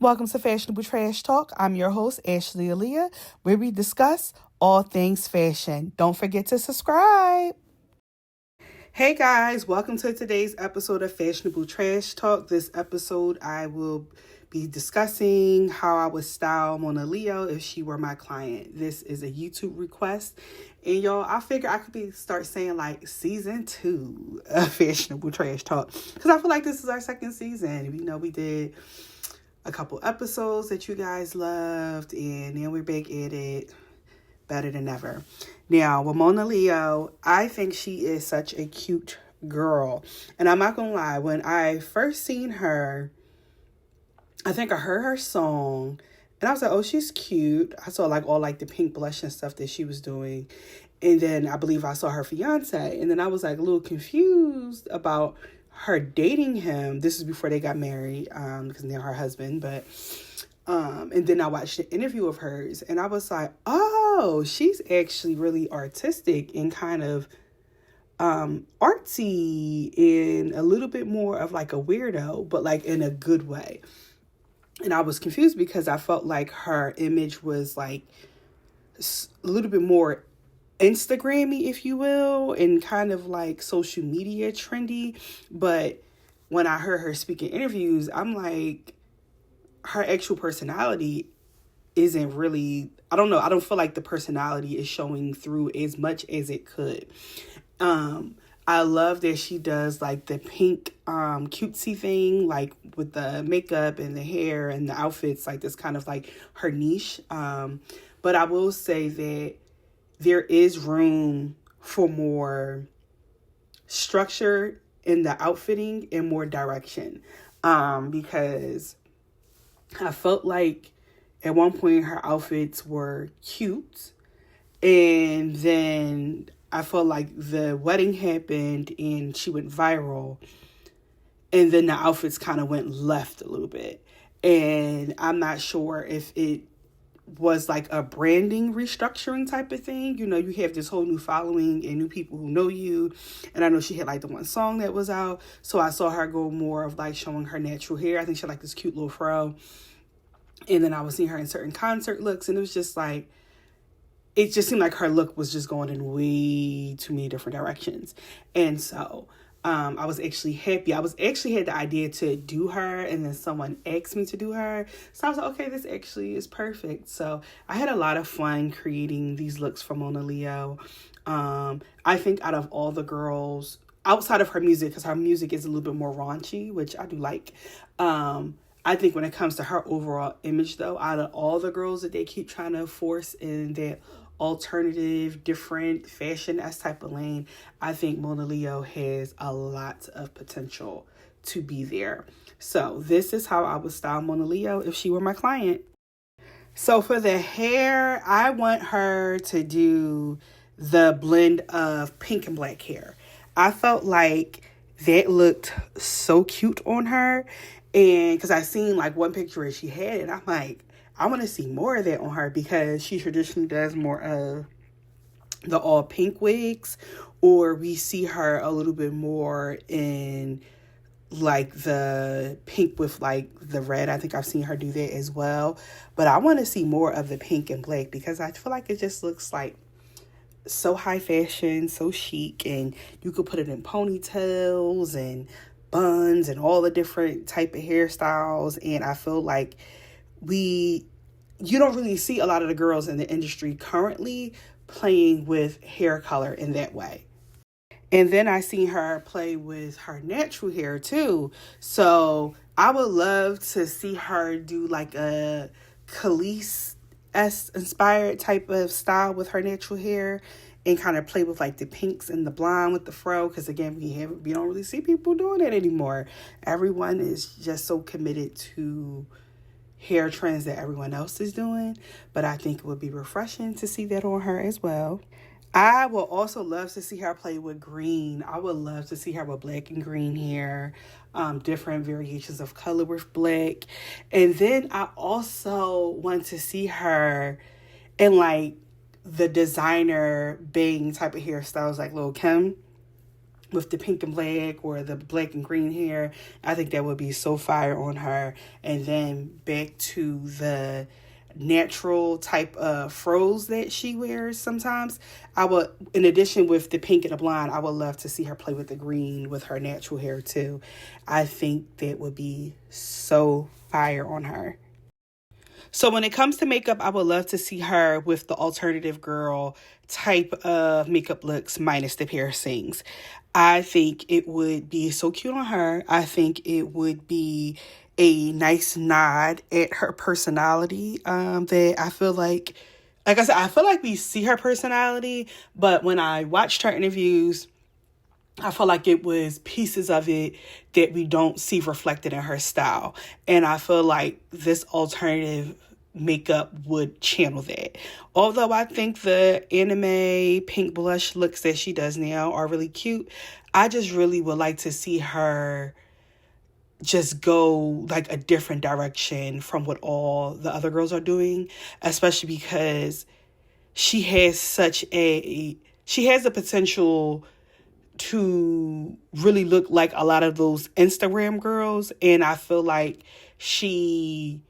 Welcome to Fashionable Trash Talk. I'm your host, Ashley Aliyah, where we discuss all things fashion. Don't forget to subscribe. Hey guys, welcome to today's episode of Fashionable Trash Talk. This episode, I will be discussing how I would style Monaleo if she were my client. This is a YouTube request. And y'all, I figure I could start saying like season 2 of Fashionable Trash Talk. Because I feel like this is our second season. You know, we did a couple episodes that you guys loved, and then we're back at it better than ever. Now, with Monaleo, I think she is such a cute girl. And I'm not gonna lie, when I first seen her, I think I heard her song, and I was like, oh, she's cute. I saw like all like the pink blush and stuff that she was doing. And then I believe I saw her fiance. And then I was like a little confused about her dating him. This is before they got married, because now her husband, but and then I watched the interview of hers, and I was like, oh, she's actually really artistic and kind of artsy and a little bit more of like a weirdo, but like in a good way. And I was confused because I felt like her image was like a little bit more Instagrammy, if you will, and kind of like social media trendy. But when I heard her speak in interviews, I'm like, her actual personality isn't really, I don't know, I don't feel like the personality is showing through as much as it could. I love that she does like the pink cutesy thing, like with the makeup and the hair and the outfits, like this kind of like her niche. But I will say that there is room for more structure in the outfitting and more direction. Because I felt like at one point her outfits were cute, and then I felt like the wedding happened and she went viral, and then the outfits kind of went left a little bit. And I'm not sure if it was like a branding restructuring type of thing. You know, you have this whole new following and new people who know you. And I know she had like the one song that was out. So I saw her go more of like showing her natural hair. I think she had like this cute little fro. And then I was seeing her in certain concert looks, and it was just like, it just seemed like her look was just going in way too many different directions. And so I was actually happy. I was actually had the idea to do her, and then someone asked me to do her. So I was like, okay, this actually is perfect. So I had a lot of fun creating these looks for Monaleo. I think out of all the girls, outside of her music, because her music is a little bit more raunchy, which I do like, I think when it comes to her overall image, though, out of all the girls that they keep trying to force in that alternative, different fashion-esque type of lane, I think Monaleo has a lot of potential to be there. So this is how I would style Monaleo if she were my client. So for the hair, I want her to do the blend of pink and black hair. I felt like that looked so cute on her. And because I seen like one picture that she had, and I'm like, I want to see more of that on her, because she traditionally does more of the all pink wigs, or we see her a little bit more in like the pink with like the red. I think I've seen her do that as well. But I want to see more of the pink and black, because I feel like it just looks like so high fashion, so chic, and you could put it in ponytails and buns and all the different type of hairstyles. And I feel like you don't really see a lot of the girls in the industry currently playing with hair color in that way. And then I seen her play with her natural hair too. So I would love to see her do like a Khalees-esque inspired type of style with her natural hair, and kind of play with like the pinks and the blonde with the fro. Because again, we don't really see people doing that anymore. Everyone is just so committed to hair trends that everyone else is doing. But I think it would be refreshing to see that on her as well. I will also love to see her play with green. I would love to see her with black and green hair, different variations of color with black. And then I also want to see her in like the designer bang type of hairstyles like Lil' Kim. with the pink and black or the black and green hair. I think that would be so fire on her. And then back to the natural type of froze that she wears sometimes. I would, in addition with the pink and the blonde, I would love to see her play with the green with her natural hair too. I think that would be so fire on her. So when it comes to makeup, I would love to see her with the alternative girl type of makeup looks minus the piercings. I think it would be so cute on her. I think it would be a nice nod at her personality, that I feel like I said, I feel like we see her personality, but when I watched her interviews, I feel like it was pieces of it that we don't see reflected in her style. And I feel like this alternative makeup would channel that. Although I think the anime pink blush looks that she does now are really cute, I just really would like to see her just go like a different direction from what all the other girls are doing, especially because she has the potential to really look like a lot of those Instagram girls. And I feel like she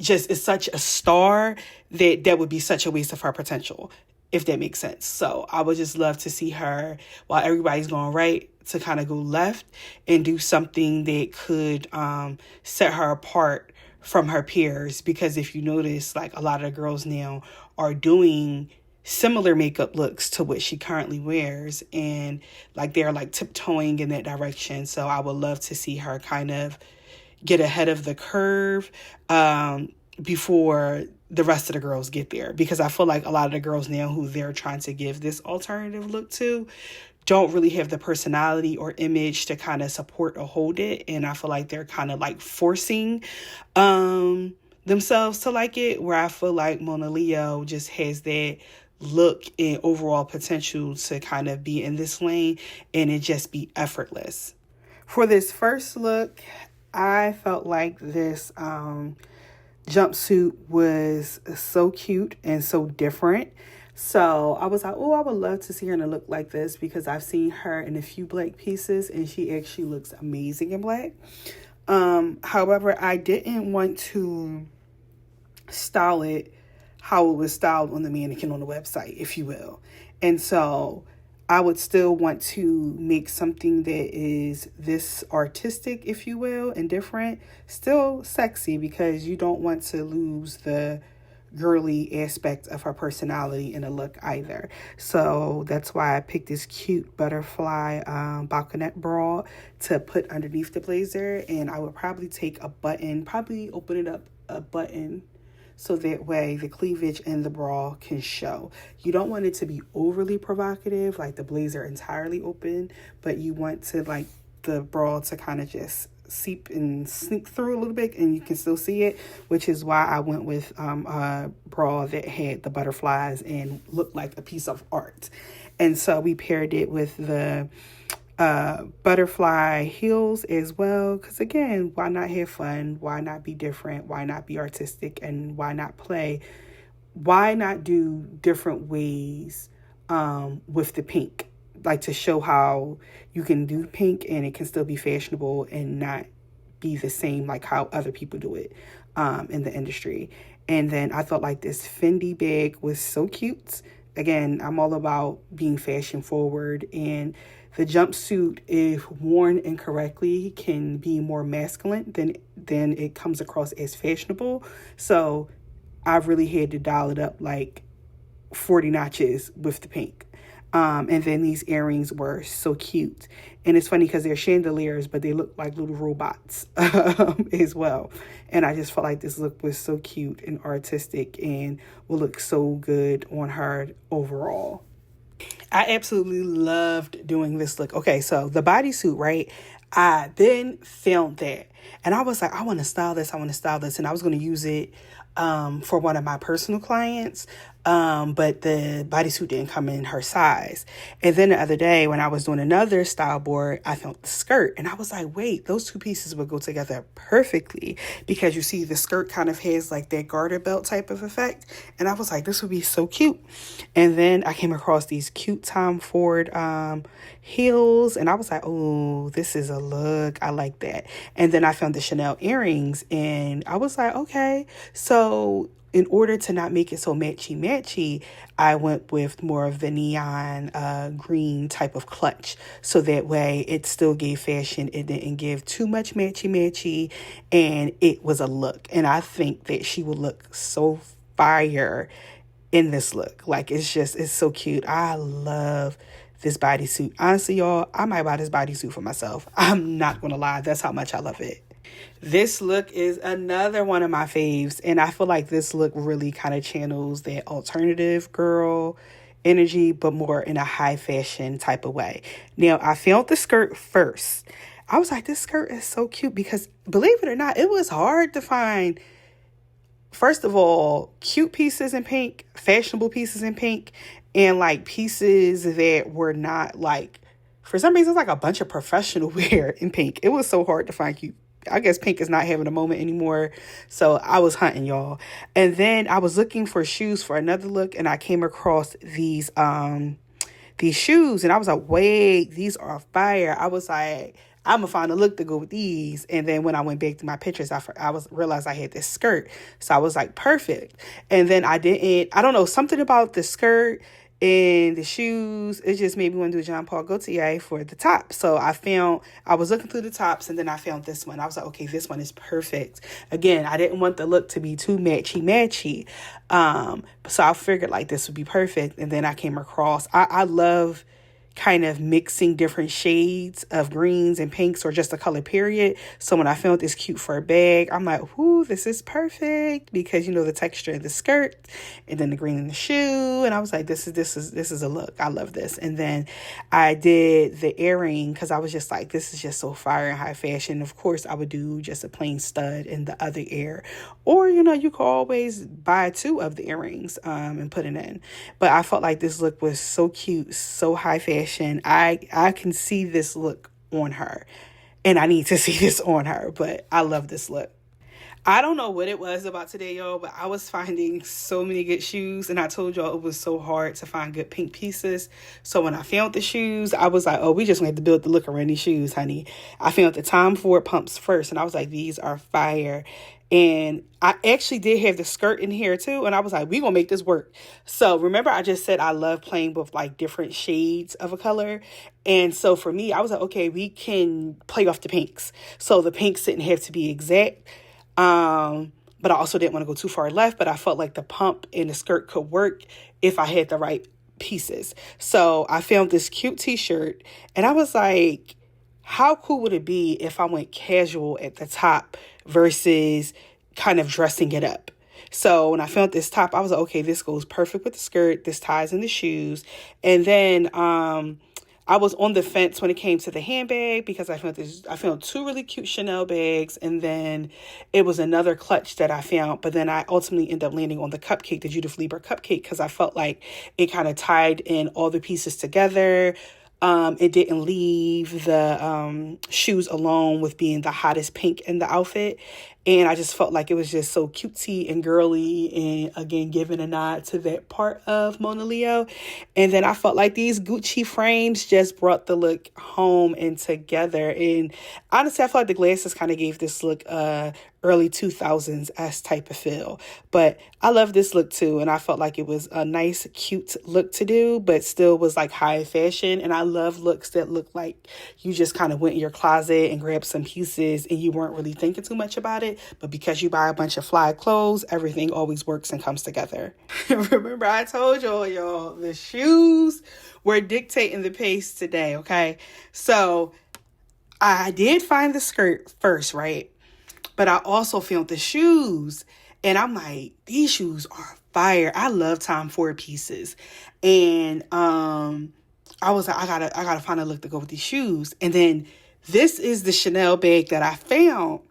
just is such a star that would be such a waste of her potential, if that makes sense. So I would just love to see her, while everybody's going right, to kind of go left and do something that could set her apart from her peers. Because if you notice, like a lot of the girls now are doing similar makeup looks to what she currently wears, and like they're like tiptoeing in that direction. So I would love to see her kind of get ahead of the curve before the rest of the girls get there, because I feel like a lot of the girls now who they're trying to give this alternative look to don't really have the personality or image to kind of support or hold it. And I feel like they're kind of like forcing themselves to like it, where I feel like Monaleo just has that look and overall potential to kind of be in this lane and it just be effortless. For this first look, I felt like this jumpsuit was so cute and so different. So I was like, oh, I would love to see her in a look like this, because I've seen her in a few black pieces and she actually looks amazing in black. However, I didn't want to style it how it was styled on the mannequin on the website, if you will. And so I would still want to make something that is this artistic, if you will, and different, still sexy, because you don't want to lose the girly aspect of her personality in a look either. So that's why I picked this cute butterfly balconette bra to put underneath the blazer. And I would probably take a button, probably open it up a button, so that way the cleavage and the bra can show. You don't want it to be overly provocative, like the blazer entirely open, but you want to like the bra to kind of just seep and sneak through a little bit and you can still see it, which is why I went with a bra that had the butterflies and looked like a piece of art. And so we paired it with the butterfly heels as well, because again, why not have fun? Why not be different? Why not be artistic? And why not play? Why not do different ways with the pink, like to show how you can do pink and it can still be fashionable and not be the same like how other people do it in the industry. And then I thought like this Fendi bag was so cute. Again, I'm all about being fashion forward, and the jumpsuit, if worn incorrectly, can be more masculine than it comes across as fashionable. So I really had to dial it up like 40 notches with the pink. And then these earrings were so cute. And it's funny because they're chandeliers, but they look like little robots as well. And I just felt like this look was so cute and artistic and will look so good on her overall. I absolutely loved doing this look. Okay, so the bodysuit, right? I then filmed that. And I was like, I want to style this. I want to style this. And I was going to use it for one of my personal clients. But the bodysuit didn't come in her size. And then the other day when I was doing another style board, I found the skirt and I was like, wait, those two pieces would go together perfectly, because you see the skirt kind of has like that garter belt type of effect. And I was like, this would be so cute. And then I came across these cute Tom Ford heels and I was like, oh, this is a look. I like that. And then I found the Chanel earrings and I was like, okay. So in order to not make it so matchy, I went with more of the neon green type of clutch. So that way it still gave fashion. It didn't give too much matchy. And it was a look. And I think that she would look so fire in this look. Like, it's so cute. I love this bodysuit. Honestly, y'all, I might buy this bodysuit for myself. I'm not going to lie. That's how much I love it. This look is another one of my faves, and I feel like this look really kind of channels that alternative girl energy, but more in a high fashion type of way. Now, I found the skirt first. I was like, this skirt is so cute because, believe it or not, it was hard to find, first of all, cute pieces in pink, fashionable pieces in pink, and like pieces that were not like, for some reason, it's like a bunch of professional wear in pink. It was so hard to find cute. I guess pink is not having a moment anymore. So I was hunting, y'all. And then I was looking for shoes for another look. And I came across these shoes. And I was like, wait, these are fire. I was like, I'm going to find a look to go with these. And then when I went back to my pictures, I realized I had this skirt. So I was like, perfect. And then I don't know, something about the skirt and the shoes, it just made me want to do Jean Paul Gaultier for the top. So I was looking through the tops and then I found this one. I was like, okay, this one is perfect. Again, I didn't want the look to be too matchy. So I figured like this would be perfect. And then I came across, I love kind of mixing different shades of greens and pinks or just a color period. So when I found this cute fur bag, I'm like, whoo, this is perfect, because you know the texture of the skirt and then the green in the shoe. And I was like, this is a look. I love this. And then I did the earring because I was just like, this is just so fire and high fashion. Of course, I would do just a plain stud in the other ear, or you could always buy two of the earrings and put it in. But I felt like this look was so cute, so high fashion. I can see this look on her, and I need to see this on her, but I love this look. I don't know what it was about today, y'all, but I was finding so many good shoes, and I told y'all it was so hard to find good pink pieces. So when I found the shoes, I was like, oh, we just going to have to build the look around these shoes, honey. I found the Tom Ford pumps first, and I was like, these are fire. And I actually did have the skirt in here too. And I was like, we gonna make this work. So remember, I just said I love playing with like different shades of a color. And so for me, I was like, okay, we can play off the pinks. So the pinks didn't have to be exact. But I also didn't want to go too far left. But I felt like the pump and the skirt could work if I had the right pieces. So I found this cute t-shirt and I was like, how cool would it be if I went casual at the top versus kind of dressing it up? So when I found this top, I was like, okay, this goes perfect with the skirt. This ties in the shoes. And then I was on the fence when it came to the handbag because I found two really cute Chanel bags. And then it was another clutch that I found. But then I ultimately ended up landing on the cupcake, the Judith Lieber cupcake, because I felt like it kind of tied in all the pieces together. It didn't leave the shoes alone with being the hottest pink in the outfit. And I just felt like it was just so cutesy and girly, and again, giving a nod to that part of Monaleo. And then I felt like these Gucci frames just brought the look home and together. And honestly, I felt like the glasses kind of gave this look early 2000s type of feel. But I love this look too. And I felt like it was a nice, cute look to do, but still was like high fashion. And I love looks that look like you just kind of went in your closet and grabbed some pieces and you weren't really thinking too much about it. But because you buy a bunch of fly clothes, everything always works and comes together. Remember, I told y'all, the shoes were dictating the pace today, okay? So I did find the skirt first, right? But I also found the shoes. And I'm like, these shoes are fire. I love Tom Ford pieces. And I was like, I gotta find a look to go with these shoes. And then this is the Chanel bag that I found.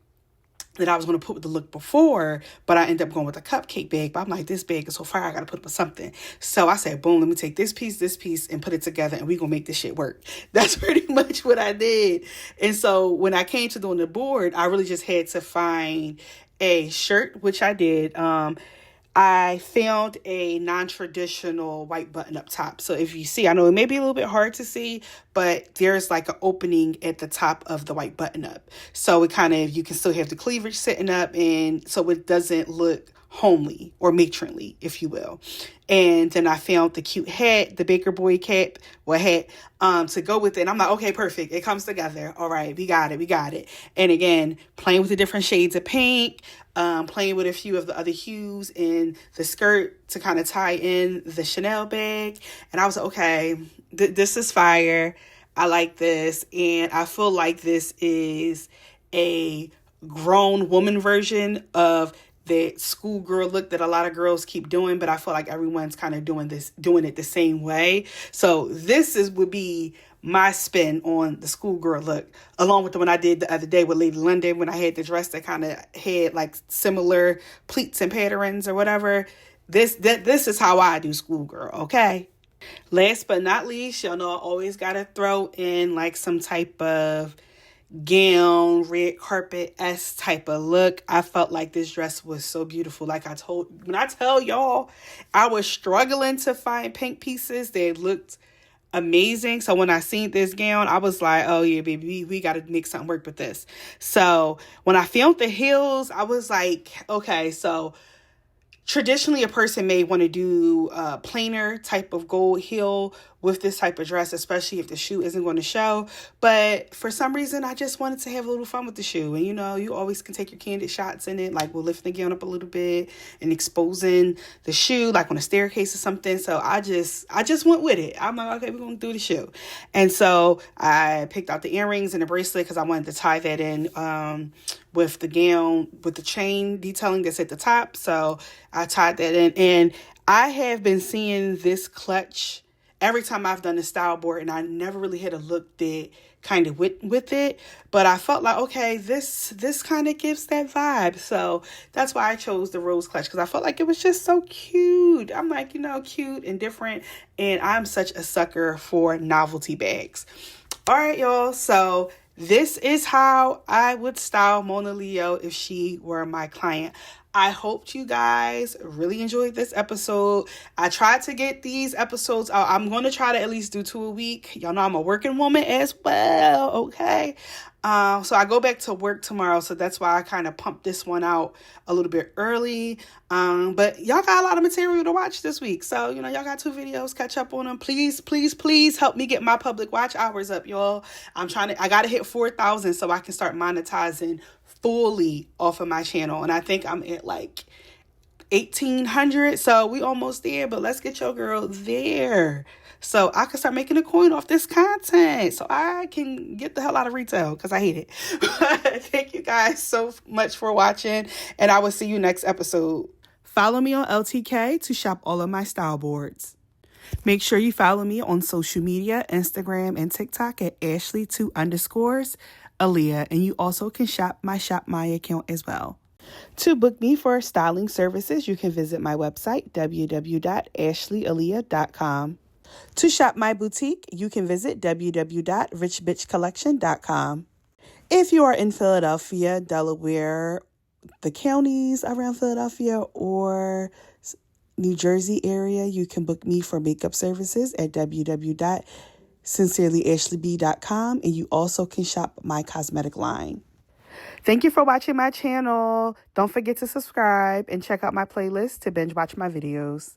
that I was going to put with the look before, but I ended up going with a cupcake bag. But I'm like, this bag is so fire, I got to put it with something. So I said, boom, let me take this piece, and put it together, and we going to make this shit work. That's pretty much what I did. And so when I came to doing the board, I really just had to find a shirt, which I did. I found a non-traditional white button up top. So if you see, I know it may be a little bit hard to see, but there's like an opening at the top of the white button up. So it kind of, you can still have the cleavage sitting up, and so it doesn't look homely or matronly, if you will. And then I found the cute hat, the Baker Boy hat, to go with it. And I'm like, okay, perfect. It comes together. All right, we got it. And again, playing with the different shades of pink, playing with a few of the other hues in the skirt to kind of tie in the Chanel bag. And I was like, okay, this is fire. I like this. And I feel like this is a grown woman version of the schoolgirl look that a lot of girls keep doing, but I feel like everyone's kind of doing it the same way. So this would be my spin on the schoolgirl look, along with the one I did the other day with Lady London when I had the dress that kind of had like similar pleats and patterns or whatever. This is how I do schoolgirl, okay? Last but not least, y'all know I always gotta throw in like some type of gown, red carpet-esque type of look. I felt like this dress was so beautiful. When I tell y'all, I was struggling to find pink pieces that looked amazing. So when I seen this gown, I was like, oh yeah, baby, we got to make something work with this. So when I filmed the heels, I was like, okay, so traditionally, a person may want to do a plainer type of gold heel with this type of dress, especially if the shoe isn't going to show. But for some reason, I just wanted to have a little fun with the shoe. And, you always can take your candid shots in it, like we're lifting the gown up a little bit and exposing the shoe, like on a staircase or something. So I just went with it. I'm like, okay, we're going to do the shoe. And so I picked out the earrings and the bracelet because I wanted to tie that in with the gown, with the chain detailing that's at the top. So I tied that in, and I have been seeing this clutch every time I've done a style board, and I never really had a look that kind of with it, but I felt like, okay, this kind of gives that vibe. So that's why I chose the rose clutch, because I felt like it was just so cute. I'm like, cute and different, and I'm such a sucker for novelty bags. All right, y'all, so this is how I would style Monaleo if she were my client. I hope you guys really enjoyed this episode. I tried to get these episodes out. I'm going to try to at least do 2 a week. Y'all know I'm a working woman as well, okay? So I go back to work tomorrow, so that's why I kind of pumped this one out a little bit early. But y'all got a lot of material to watch this week. So, y'all got 2 videos. Catch up on them. Please, please, please help me get my public watch hours up, y'all. I got to hit 4,000 so I can start monetizing fully off of my channel. And I think I'm at like 1,800. So we almost there, but let's get your girl there so I can start making a coin off this content so I can get the hell out of retail because I hate it. Thank you guys so much for watching, and I will see you next episode. Follow me on LTK to shop all of my style boards. Make sure you follow me on social media, Instagram and TikTok at Ashley2_Aliyah, and you also can shop my Shop My account as well. To book me for styling services, you can visit my website, www.ashleyaliyah.com. To shop my boutique, you can visit www.richbitchcollection.com. If you are in Philadelphia, Delaware, the counties around Philadelphia, or New Jersey area, you can book me for makeup services at www.sincerelyashleyb.com, and you also can shop my cosmetic line. Thank you for watching my channel. Don't forget to subscribe and check out my playlist to binge watch my videos.